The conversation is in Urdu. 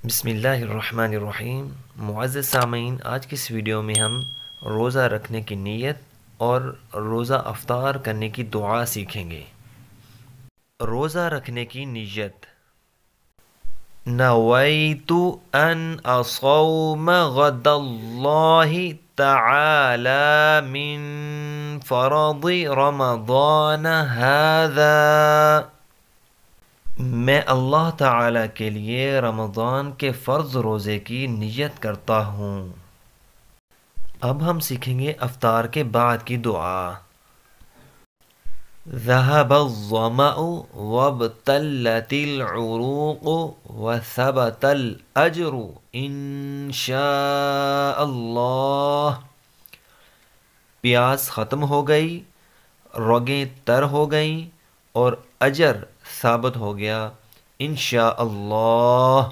بسم اللہ الرحمن الرحیم۔ معزز سامعین، آج کی اس ویڈیو میں ہم روزہ رکھنے کی نیت اور روزہ افطار کرنے کی دعا سیکھیں گے۔ روزہ رکھنے کی نیت: نویت ان اصوم غد اللہ تعالی من فرض رمضان هذا، میں اللہ تعالیٰ کے لیے رمضان کے فرض روزے کی نیت کرتا ہوں۔ اب ہم سیکھیں گے افطار کے بعد کی دعا۔ ذهب الظمأ وابتلت العروق وثبت الأجر إن شاء اللہ، پیاس ختم ہو گئی، رگیں تر ہو گئیں اور اجر ثابت ہو گیا انشاءاللہ۔